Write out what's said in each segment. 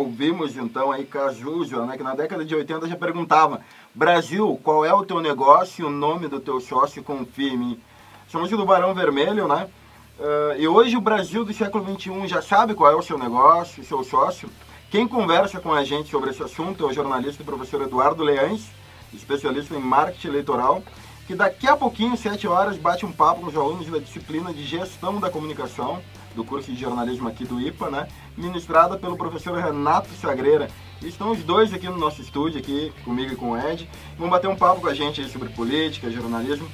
ouvimos então aí Cazuza, né, que na década de 80 já perguntava: Brasil, qual é o teu negócio e o nome do teu sócio, confia em mim. Somos do Barão Vermelho, né? E hoje o Brasil do século XXI já sabe qual é o seu negócio, o seu sócio. Quem conversa com a gente sobre esse assunto é o jornalista e professor Eduardo Leães, especialista em marketing eleitoral, que daqui a pouquinho, 7 horas, bate um papo com os alunos da disciplina de Gestão da Comunicação, do curso de jornalismo aqui do IPA, né? Ministrada pelo professor Renato Sagreira. E estão os dois aqui no nosso estúdio, aqui comigo e com o Ed. Vão bater um papo com a gente aí sobre política, jornalismo.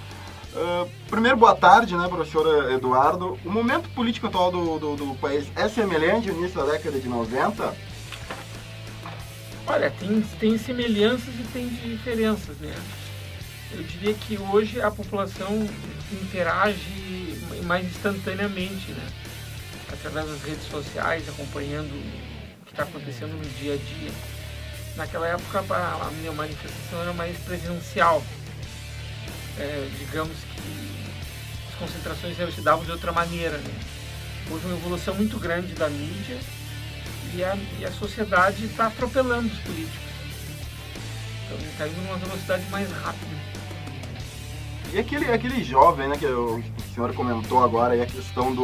Primeiro, boa tarde, né, professor Eduardo. O momento político atual do país é semelhante ao início da década de 90? Olha, tem semelhanças e tem diferenças, né? Eu diria que hoje a população interage mais instantaneamente, né? Através das redes sociais, acompanhando o que está acontecendo no dia a dia. Naquela época a minha manifestação era mais presencial. Digamos que as concentrações se davam de outra maneira, né? Houve uma evolução muito grande da mídia e a sociedade está atropelando os políticos. Então está indo numa velocidade mais rápida. E aquele jovem, né, que o senhor comentou agora, aí a questão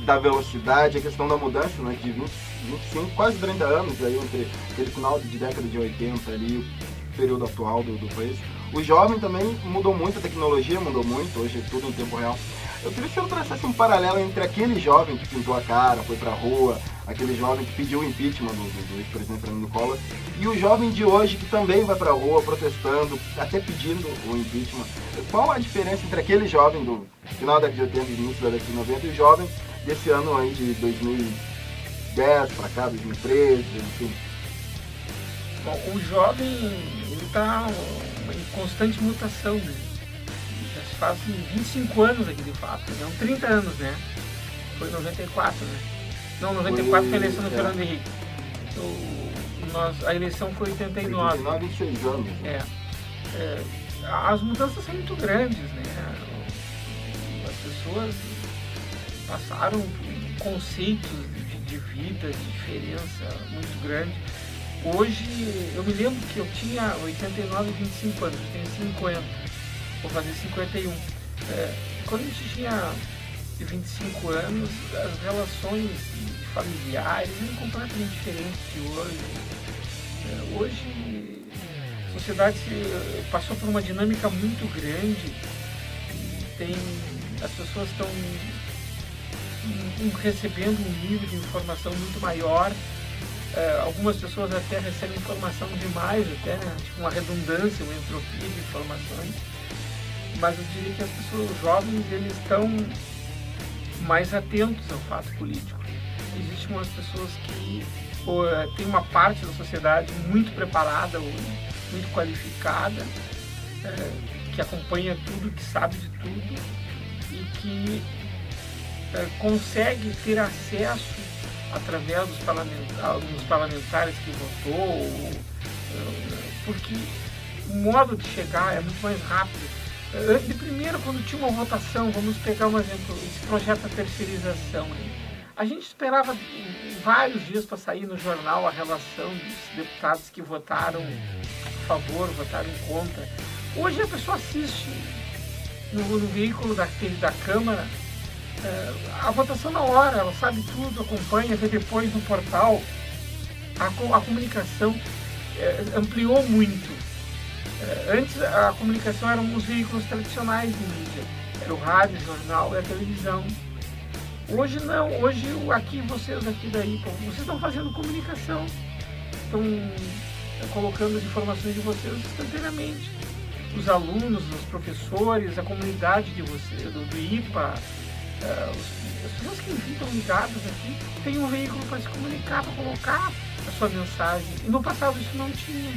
da velocidade, a questão da mudança, né, de 20, 25, quase 30 anos, aí, entre aquele final de década de 80 ali, o período atual do país. O jovem também mudou muito, a tecnologia mudou muito, hoje é tudo em tempo real. Eu queria que o senhor traçasse um paralelo entre aquele jovem que pintou a cara, foi pra rua, aquele jovem que pediu o impeachment do ex-presidente Fernando Collor, e o jovem de hoje que também vai pra rua protestando, até pedindo o impeachment. Qual a diferença entre aquele jovem do final da década de 80 e início da década de 90 e o jovem desse ano aí de 2010 pra cá, 2013, enfim? Bom, o jovem, ele está em constante mutação, né? Já se faz 25 anos aqui de fato, não 30 anos, né? Foi 94, né? Não, 94 foi a eleição do Fernando Henrique. A eleição foi 89. 89 e 6 anos. As mudanças são muito grandes, né? As pessoas passaram conceitos de vida, de diferença muito grande. Hoje, eu me lembro que eu tinha 89 e 25 anos, eu tenho 50, vou fazer 51. Quando a gente tinha 25 anos, as relações familiares eram completamente diferentes de hoje. Hoje, a sociedade passou por uma dinâmica muito grande e as pessoas estão recebendo um nível de informação muito maior. Algumas pessoas até recebem informação demais, até, né? Tipo uma redundância, uma entropia de informações. Mas eu diria que as pessoas, os jovens, eles estão mais atentos ao fato político. Existem umas pessoas que tem uma parte da sociedade muito preparada, muito qualificada, que acompanha tudo, que sabe de tudo e que consegue ter acesso através dos parlamentares que votou, porque o modo de chegar é muito mais rápido. De primeiro, quando tinha uma votação, vamos pegar um exemplo, esse projeto da terceirização. A gente esperava vários dias para sair no jornal a relação dos deputados que votaram a favor, votaram contra. Hoje a pessoa assiste no veículo da Câmara a votação na hora, ela sabe tudo, acompanha, vê depois no portal. A comunicação ampliou muito. Antes a comunicação eram os veículos tradicionais de mídia, era o rádio, o jornal e a televisão. Hoje não, hoje aqui vocês aqui daí, vocês estão fazendo comunicação, estão colocando as informações de vocês instantaneamente. Os alunos, os professores, a comunidade de vocês, do IPA, as pessoas que estão ligadas aqui têm um veículo para se comunicar, para colocar a sua mensagem. E no passado isso não tinha.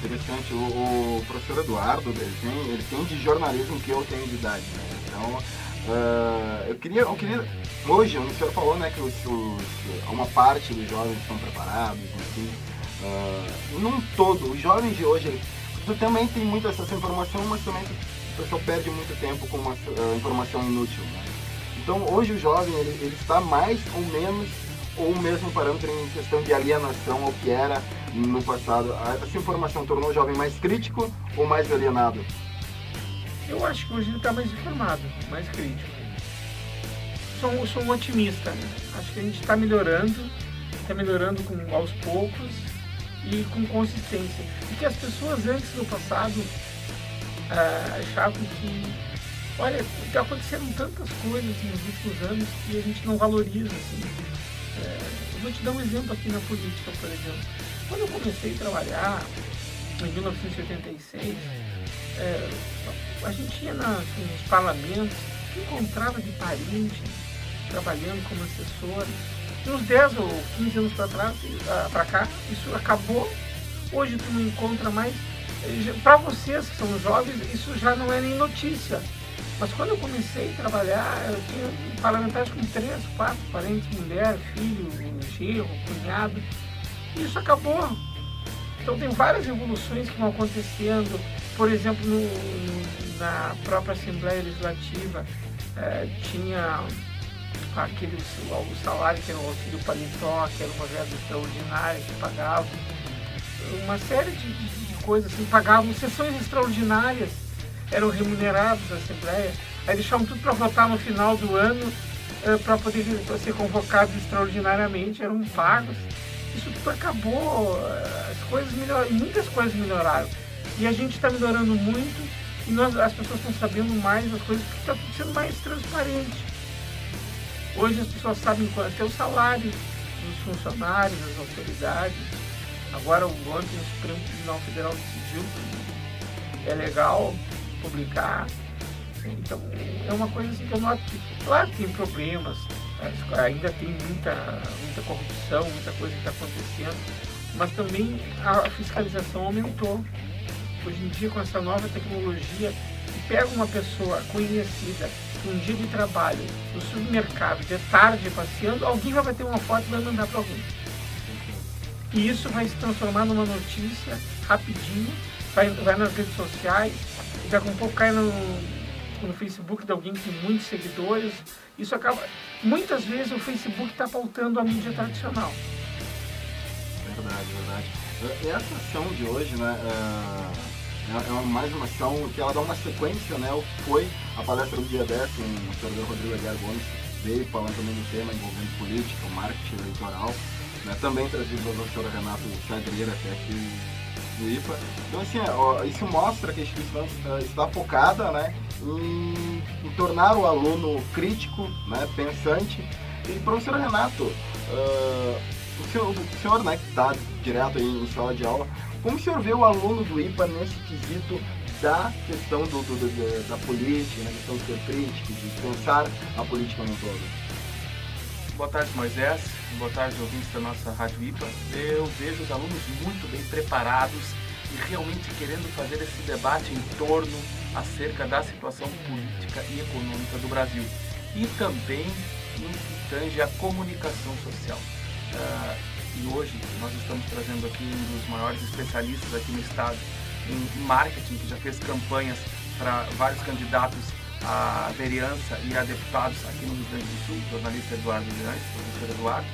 Interessante, o professor Eduardo, ele tem de jornalismo que eu tenho de idade, né? Então, eu queria, hoje, o senhor falou, né, que uma parte dos jovens estão preparados, enfim, num todo, os jovens de hoje, tu também tem muita acesso à informação, mas também o pessoal perde muito tempo com uma informação inútil, né? Então, hoje o jovem, ele está mais ou menos ou mesmo parâmetro em questão de alienação ao que era no passado? Essa informação tornou o jovem mais crítico ou mais alienado? Eu acho que hoje ele está mais informado, mais crítico. Sou um otimista, né? Acho que a gente está melhorando aos poucos e com consistência. Porque as pessoas antes, no passado, achavam que, olha, aconteceram tantas coisas nos últimos anos que a gente não valoriza, assim. Eu vou te dar um exemplo aqui na política, por exemplo. Quando eu comecei a trabalhar, em 1986, a gente ia nos parlamentos, encontrava de parente trabalhando como assessor. De uns 10 ou 15 anos para cá, isso acabou. Hoje tu não encontra mais. Para vocês que são jovens, isso já não é nem notícia. Mas quando eu comecei a trabalhar, eu tinha parlamentares com 3, 4 parentes, mulher, filho, genro, cunhado. E isso acabou. Então tem várias evoluções que vão acontecendo. Por exemplo, na própria Assembleia Legislativa, tinha o salário que era o auxílio paletó, que era uma verba extraordinária que pagava. Uma série de coisas assim, pagavam sessões extraordinárias, eram remunerados da Assembleia. Aí deixavam tudo para votar no final do ano, para poder ser convocados extraordinariamente, eram pagos. Isso tudo acabou, as coisas melhoraram, muitas coisas melhoraram. E a gente está melhorando muito e as pessoas estão sabendo mais das coisas porque está tudo sendo mais transparente. Hoje as pessoas sabem quanto é o salário dos funcionários, das autoridades. Agora, ontem o Supremo Tribunal Federal decidiu que é legal publicar. Então, é uma coisa assim que eu noto que, claro que tem problemas, ainda tem muita corrupção, muita coisa que está acontecendo, mas também a fiscalização aumentou. Hoje em dia, com essa nova tecnologia, pega uma pessoa conhecida um dia de trabalho no supermercado, de tarde passeando, alguém vai bater uma foto e vai mandar para alguém. E isso vai se transformar numa notícia rapidinho, vai nas redes sociais, daqui a um pouco cai no Facebook de alguém que tem muitos seguidores. Isso acaba... Muitas vezes o Facebook está pautando a mídia tradicional. Verdade. E essa ação de hoje, né, é mais uma ação que ela dá uma sequência, né, o que foi a palestra do dia 10, com o senador Rodrigo Aguiar Gomes, veio falando também do tema envolvendo política, marketing eleitoral, né, também trazido pelo professor Renato Chagreira, que é aqui do IPA. Então, assim, isso mostra que a instituição está focada, né, em tornar o aluno crítico, né, pensante. E, professor Renato, o senhor, né, que está direto aí em sala de aula, como o senhor vê o aluno do IPA nesse quesito da questão da política, na questão de ser crítico, de pensar a política no todo? Boa tarde, Moisés. Boa tarde, ouvintes da nossa Rádio IPA. Eu vejo os alunos muito bem preparados e realmente querendo fazer esse debate em torno acerca da situação política e econômica do Brasil. E também no que tange a comunicação social. E hoje nós estamos trazendo aqui um dos maiores especialistas aqui no estado em marketing, que já fez campanhas para vários candidatos a vereança e a deputados aqui no Rio Grande do Sul, o jornalista Eduardo Miranda, professor Eduardo,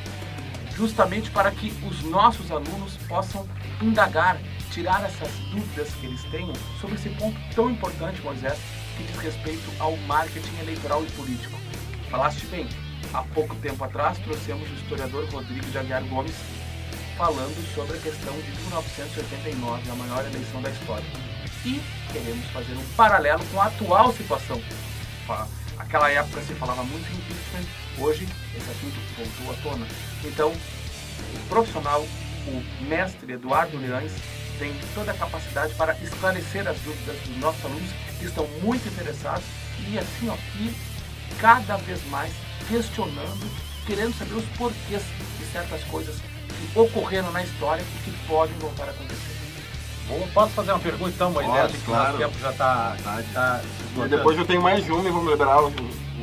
justamente para que os nossos alunos possam indagar, tirar essas dúvidas que eles tenham sobre esse ponto tão importante, Moisés, que diz respeito ao marketing eleitoral e político. Falaste bem. Há pouco tempo atrás, trouxemos o historiador Rodrigo de Aguiar Gomes falando sobre a questão de 1989, a maior eleição da história. E queremos fazer um paralelo com a atual situação. Aquela época se falava muito em impeachment, hoje esse assunto voltou à tona. Então, o profissional, o mestre Eduardo Leães, tem toda a capacidade para esclarecer as dúvidas dos nossos alunos que estão muito interessados e assim, e cada vez mais questionando, querendo saber os porquês de certas coisas que ocorreram na história e que podem voltar a acontecer. Bom, posso fazer uma pergunta então, Moisés? Pode, claro. O tempo já está E depois eu tenho mais uma e vamos liberar o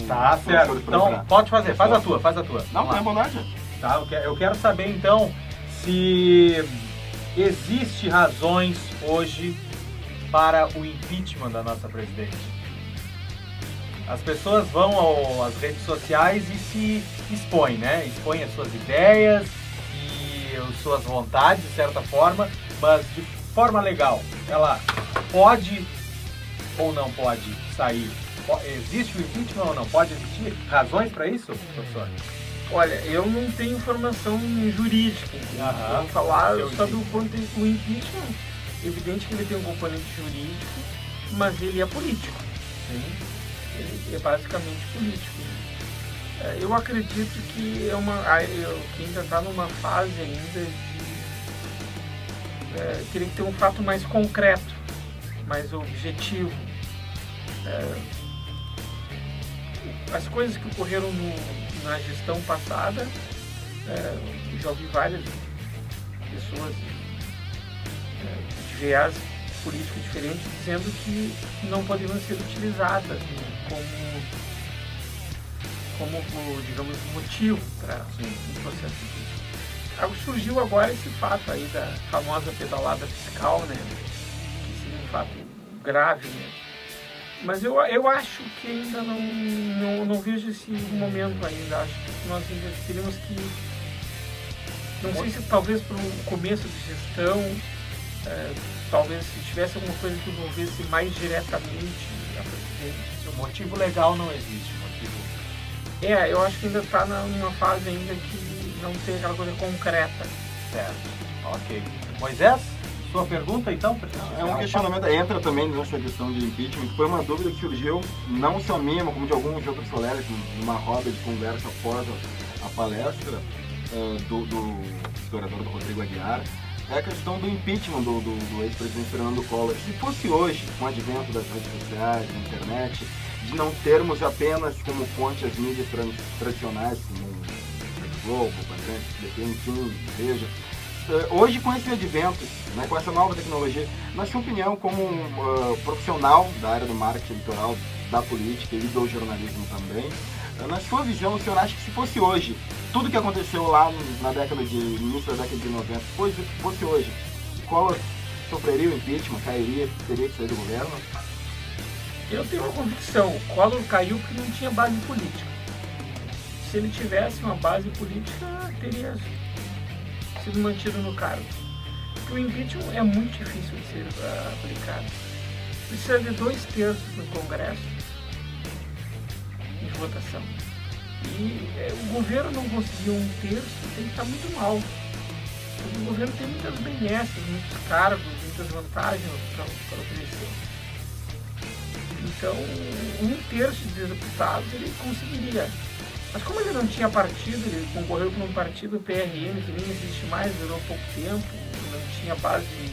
Tá certo. Então, pode fazer. Faz a tua. Não, tem bondade. Tá, eu quero saber então se existe razões hoje para o impeachment da nossa presidente. as pessoas vão às redes sociais e se expõem, né? Expõem as suas ideias e as suas vontades, de certa forma, mas de forma legal. Ela pode ou não pode sair? Existe o impeachment ou não? Pode existir razões para isso, professor? Olha, eu não tenho formação jurídica, eu vou falar sobre o impeachment. Evidente que ele tem um componente jurídico, mas ele é político. Sim. Ele é basicamente político. Eu acredito que que ainda está numa fase ainda de teria que ter um fato mais concreto, mais objetivo. As coisas que ocorreram na gestão passada, já ouvi várias pessoas de viés político diferente dizendo que não poderiam ser utilizadas como digamos, motivo para o processo político. Surgiu agora esse fato aí da famosa pedalada fiscal, né? Que seria um fato grave, né? Mas eu acho que ainda não vejo esse momento ainda. Acho que nós ainda teríamos que... Não sei se talvez para um começo de gestão, talvez se tivesse alguma coisa que envolvesse mais diretamente a presidente. O motivo legal não existe. Eu acho que ainda está numa fase ainda que não tem aquela coisa concreta. Certo. Ok. Moisés? Sua pergunta, então? É um questionamento, entra também nessa questão de impeachment, que foi uma dúvida que surgiu, não só minha, mas como de alguns outros colegas, numa roda de conversa após a palestra do historiador do Rodrigo Aguiar, é a questão do impeachment do ex-presidente Fernando Collor. Se fosse hoje, com o advento das redes sociais, da internet, de não termos apenas como fonte as mídias tradicionais, como o Globo, o Bandeirantes, enfim, Veja, hoje, com esse advento, né, com essa nova tecnologia, na sua opinião, como um profissional da área do marketing eleitoral, da política e do jornalismo também, na sua visão, o senhor acha que se fosse hoje, tudo que aconteceu lá na início da década de 90, fosse hoje, Collor sofreria o impeachment, cairia, teria que sair do governo? Eu tenho uma convicção, o Collor caiu porque não tinha base política. Se ele tivesse uma base política, teria sido mantido no cargo. Porque o impeachment é muito difícil de ser aplicado. Precisa de 2/3 no Congresso de votação. E o governo não conseguiu 1/3, tem que estar muito mal. Porque o governo tem muitas benesses, muitos cargos, muitas vantagens para oferecer. Então, 1/3 de deputados ele conseguiria. Mas como ele não tinha partido, ele concorreu por um partido PRM que nem existe mais, durou pouco tempo, não tinha base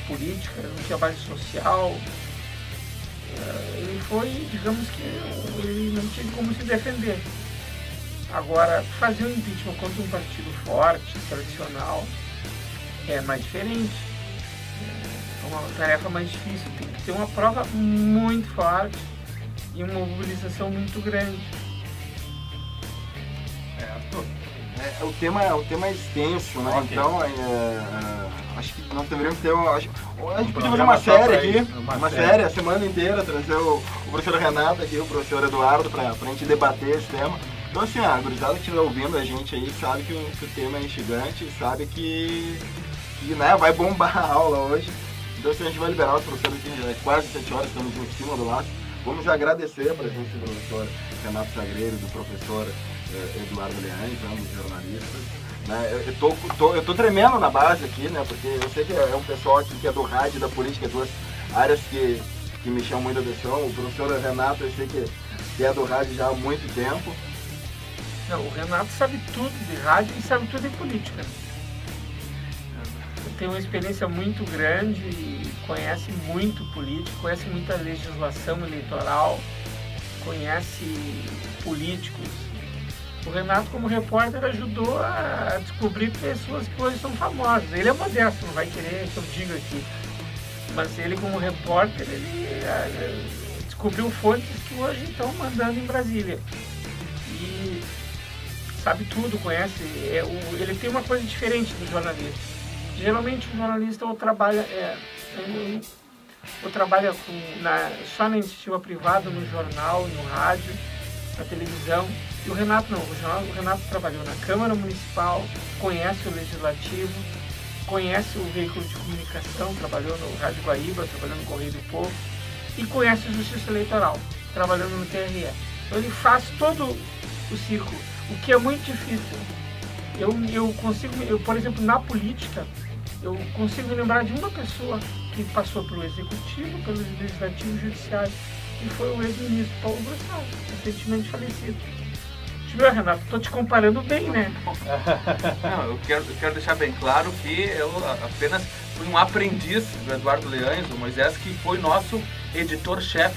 política, não tinha base social. Ele foi, digamos que ele não tinha como se defender. Agora, fazer um impeachment contra um partido forte, tradicional, é mais diferente. É uma tarefa mais difícil, tem que ter uma prova muito forte e uma mobilização muito grande. O tema é extenso, né? Okay. Então, acho que nós deveríamos ter... a gente podia fazer uma série aqui, uma série a semana inteira, trazer o professor Renato aqui, o professor Eduardo, para a gente debater esse tema. Então, assim, a gurizada que estiver ouvindo a gente aí sabe que o tema é instigante, sabe que né, vai bombar a aula hoje. Então, assim, a gente vai liberar os professores aqui, já é quase 7 horas, estamos em cima do laço. Vamos agradecer a presença do professor Renato Sagreiro e do professor Eduardo Leães, ambos jornalistas. Né? Eu tô tremendo na base aqui, né? Porque eu sei que é um pessoal aqui que é do rádio e da política, duas áreas que me chamam muita atenção. O professor Renato, eu sei que é do rádio já há muito tempo. Não, o Renato sabe tudo de rádio e sabe tudo de política. Tem uma experiência muito grande, conhece muito política, conhece muita legislação eleitoral, conhece políticos. O Renato, como repórter, ajudou a descobrir pessoas que hoje são famosas. Ele é modesto, não vai querer que eu diga aqui. Mas ele, como repórter, ele descobriu fontes que hoje estão mandando em Brasília. E sabe tudo, conhece. Ele tem uma coisa diferente do jornalista. Geralmente o jornalista ou trabalha ou trabalha só na iniciativa privada, no jornal, no rádio, na televisão. E o Renato não, o Renato trabalhou na Câmara Municipal, conhece o Legislativo, conhece o veículo de comunicação, trabalhou no Rádio Guaíba, trabalhou no Correio do Povo, e conhece a Justiça Eleitoral, trabalhando no TRE. Então ele faz todo o círculo, o que é muito difícil. Eu consigo, por exemplo, na política, eu consigo me lembrar de uma pessoa que passou pelo Executivo, pelo Legislativo e Judiciário, e foi o ex-ministro Paulo Bressal, recentemente falecido. Deixa eu ver, Renato, estou te comparando bem, né? Não, eu quero deixar bem claro que eu apenas fui um aprendiz do Eduardo Leães, o Moisés, que foi nosso editor-chefe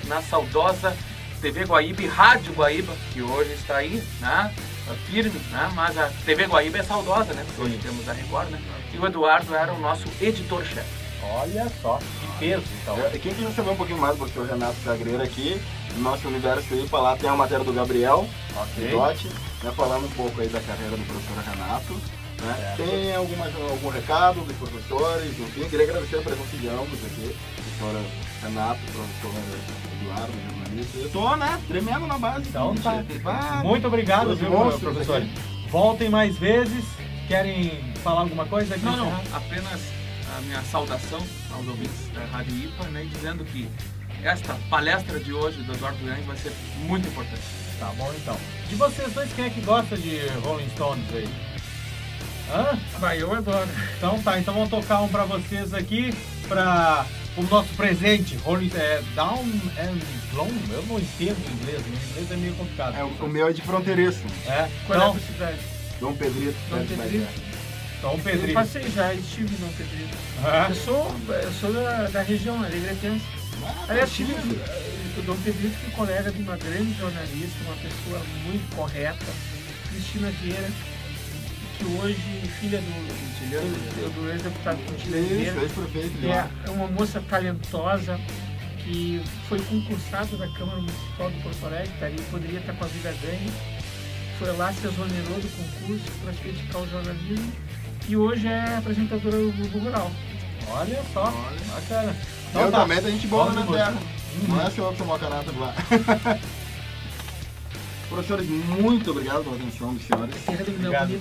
na saudosa TV Guaíba e Rádio Guaíba, que hoje está aí, né, firme, né, mas a TV Guaíba é saudosa, né, porque hoje temos a Record, né, e o Eduardo era o nosso editor-chefe. Olha só, que peso, então. Quem quiser saber um pouquinho mais do professor Renato Sagreira aqui, no nosso Universo IPA, lá tem a matéria do Gabriel, Dotti, né, falando um pouco aí da carreira do professor Renato. Né? Tem algum recado dos professores, enfim, queria agradecer a presença de ambos aqui, professor Renato, professor Eduardo, jornalista. Eu tô, né, tremendo na base. Então tá. Muito obrigado, viu, professor. Voltem mais vezes. Querem falar alguma coisa aqui? Não, apenas a minha saudação aos ouvintes da Rádio IPA, né, dizendo que esta palestra de hoje do Eduardo Leães vai ser muito importante. Tá bom, então. De vocês dois, quem é que gosta de Rolling Stones aí? Hã? Eu adoro. Então tá, então vamos tocar um pra vocês aqui, pra o nosso presente, Down and Blown. Eu não entendo inglês, o inglês é meio complicado. O meu é de fronteiriço. Qual é a cidade? Dom Pedrito. Dom Pedrito. Eu passei já, estive em Dom Pedrito. Eu sou da região, alegretense. Aliás, estive o Dom Pedrito, que é colega de uma grande jornalista, uma pessoa muito correta, Cristina Vieira, que hoje, filha do ex-deputado Quintiliano Vieira, é uma moça talentosa, que foi concursada da Câmara Municipal de Porto Alegre, poderia estar com a vida ganha, foi lá, se exonerou do concurso para se dedicar ao jornalismo, e hoje é apresentadora do Globo Rural. Olha só, bacana. Então, também tem gente boa na terra. Não é só tomar caráter lá. Professores, muito obrigado pela atenção dos senhores. Obrigado.